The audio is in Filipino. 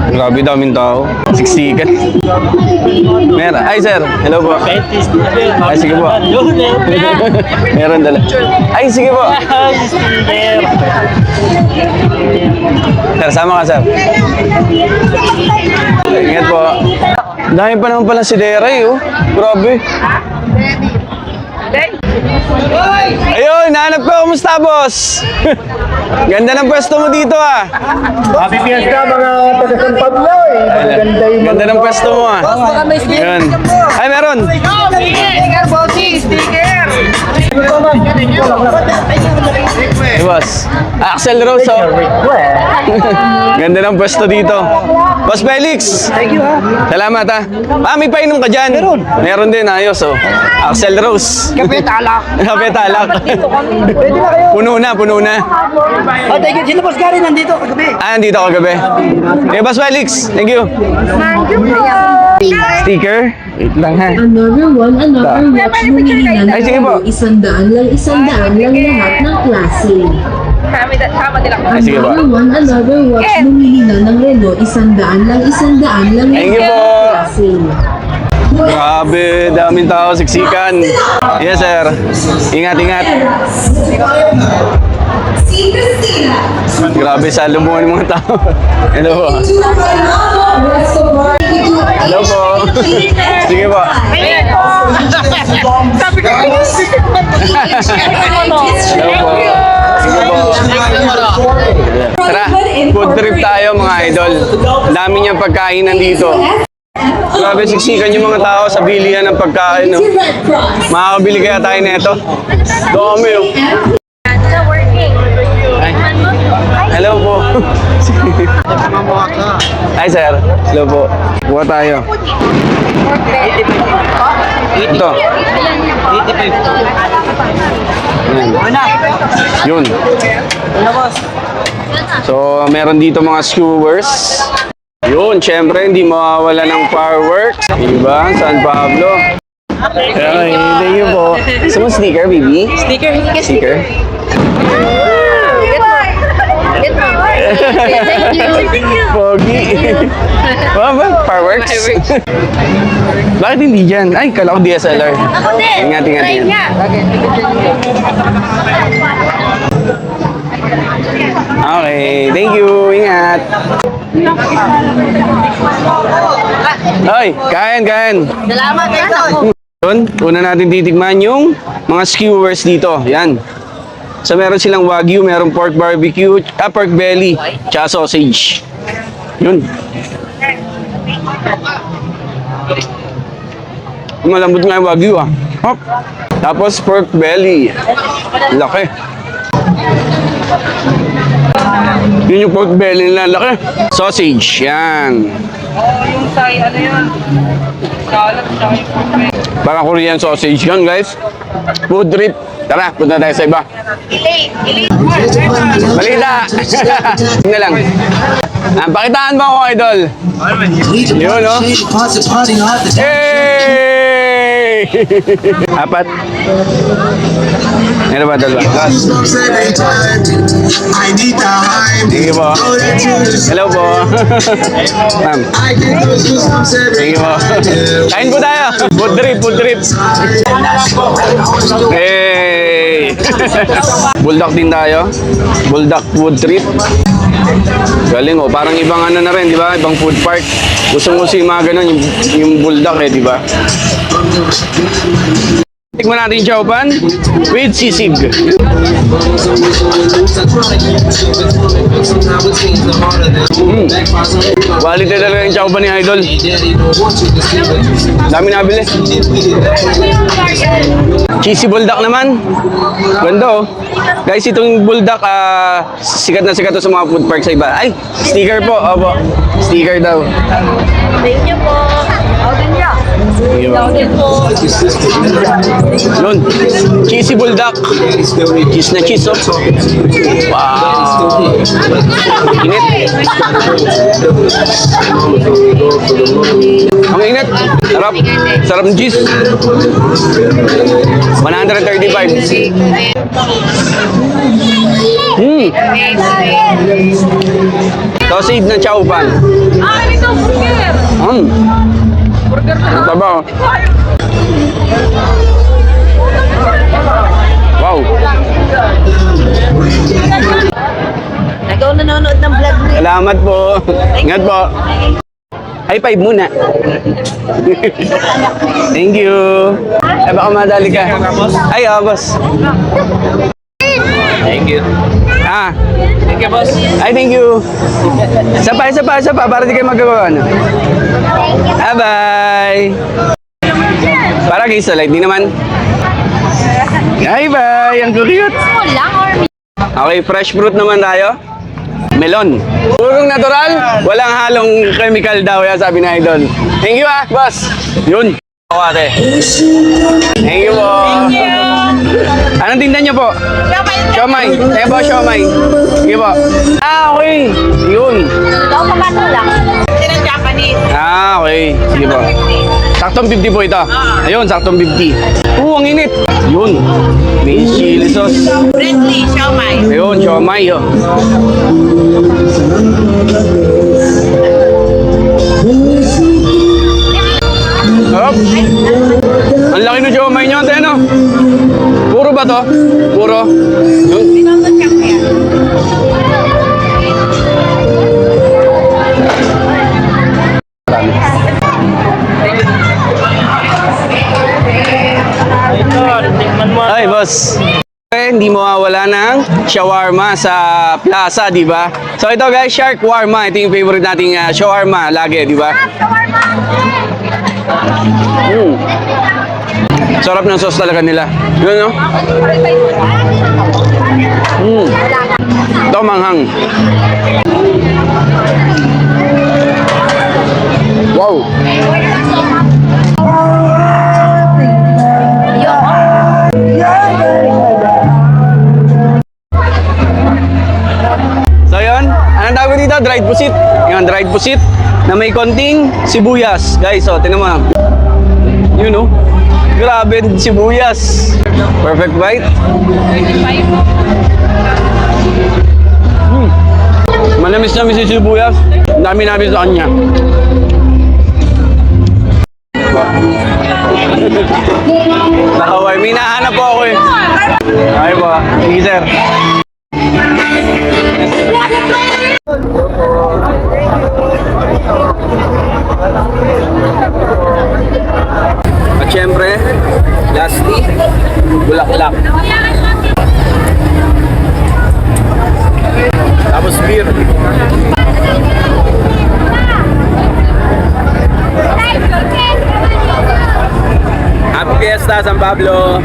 Grabe daming tao. Siksikan. Meron. Ay, sir. Hello po. Ay, sige po. Meron dala. Ay, sige po. Sir, sama ka, sir. Ingat po. Dahil pa naman pala si Deray, oh. Grabe. Ayun, nahanap ko. Kumusta, boss? Ganda ng pwesto mo dito, ah. Happy Fiesta mga taga-San Pablo eh. Ganda ng pwesto mo, ah. Ayun. Ay, meron. Sticker, bossy! Sticker! Hey, boss. Axel Rose, oh. Ganda ng pwesto dito. Boss Felix. Thank you ha. Salamat, ha. May painom ka dyan. Meron. Meron din, ayos, oh. Axel Rose. Kape talak! Kape talak. Pwede na kayo. Puno na, puno na. Oh, thank you. Sino Boss Gary nandito kagabi? Ah, nandito ako gabi. Okay, Boss Felix. Thank you. Sticker? Wait lang, ha. Another watch bumili na Ay, sige po. isandaan lang lahat ng klase. Sama nila. Ay, sige po. Another watch bumili na ng relo, isandaan lang Thank you lahat po. ng klase. Grabe, daming tao, siksikan. Yes, sir. Ingat, ingat. Grabe, salumuhan ng mga tao. Hello po. Hello po. Sige po. Sabi ko, Hello po. Sige po. Tara, food trip tayo mga idol. Dami niyang pagkain nandito. Grabe, siksikan yung mga tao sa bilihan ng pagkain. No? Makakabili kaya tayo nito. Dami, oh. Ay. Hello po. Hi, sir. Hello po. Buka tayo. Ito. Yun. So, meron dito mga skewers. Yun, syempre, hindi mawawala ng fireworks. Diba? San Pablo. Okay, thank you po. Gusto mo sticker, baby? sticker. Sticker? Thank you. Pogi. Ba? Fireworks? Bakit hindi dyan? Ay, kala ko DSLR. Ako din. Ingat, ingat, Try ingat. niya. Okay, thank you. Ingat. Ay, kain. Salamat, Idol. Yun, una natin titikman yung mga skewers dito. Yan. So, meron silang wagyu, meron pork barbecue, pork belly, tsaka sausage. Yun. Malambot nga yung wagyu, ah. Hop. Tapos pork belly. Laki. Yun yung pork belly nila. Laki. Sausage. Yan. Yung say, ano yun? Salad, Parang Korean sausage yun, guys. Food trip. Tara, punta tayo sa iba. Balita! Tingnan lang. Pakitaan mo ako, idol. Yun, no? Hey! Apat. Ano ba, dalawa? Sige po. Hello po. Ma'am. Sige po. Kain po tayo. Food trip. Hey! Bulldog din tayo. Bulldog food trip. Galing, oh. Parang ibang ano na rin, di ba? Ibang food park. Gusto yung mga ganun, yung bulldog eh, di ba? Tikman natin yung chowpan with sisig. Quality talaga yung chowpan ni Idol. Dami nabili. Cheesy bulldog naman. Ganda, oh. Guys, itong bulldog, sikat na sikat to sa mga food park sa iba. Ay, sticker po. Opo. Sticker daw. Thank you po. Order niya. Order po. Yun. Cheesy bulldog. Cheese na cheese, oh. Wow. Init. Ang init. Sarap. Sarap ng cheese. 135. Sausage na chow pan. Ito, burger. Burger na. Ang taba, oh. Wow. Ikaw nanonood ng vlog mo. Salamat po. Ingat po. High five muna. Thank you. Eh, baka madali ka. Ay, boss. Thank you. Thank you, boss. Ay, thank you. Isa pa. Para di kayo magagawa. Bye-bye. Para kayo sa light, di naman. Bye-bye. Ang cute. Small lang or Okay, fresh fruit naman tayo. Melon. Purong natural, walang halong chemical daw, ya sabi na idol. Thank you, boss. Yun. Ako, ate. Thank you po. Anong tinda niyo po? Siomay. Kaya po, siomay. Sige po. Okay. Yun. Ikaw pamato lang. Sino Japanese? Okay. Sige po. Saktong 50 po ito. Ayun, saktong 50. Ang init. Yun. May chili sauce. Friendly, siomay. Ayun, siomay. Oh. Sarap. Ang laki ng siomay nyo, ate, no? Puro ba to? Puro? Yun. Ay, boss. Hindi mawawala ng shawarma sa plaza, di ba? So ito guys, shark warma. Ito yung favorite nating shawarma lagi, di ba? Sarap ng sauce talaga nila. Yun, no? Ito manghang. Wow. So yun, anong tawag dito? Dried pusit. Yung dried pusit na may konting sibuyas. Guys, so tinan mo. You know, grabe sibuyas. Perfect bite. Manamis-namis yung sibuyas. Ang dami-namis sa kanya. Nakaway, may nahanap po ako eh. Ay ba? Sige sir. At syempre, lastly, bulaklak. Tapos beer. Happy Fiesta, San Pablo!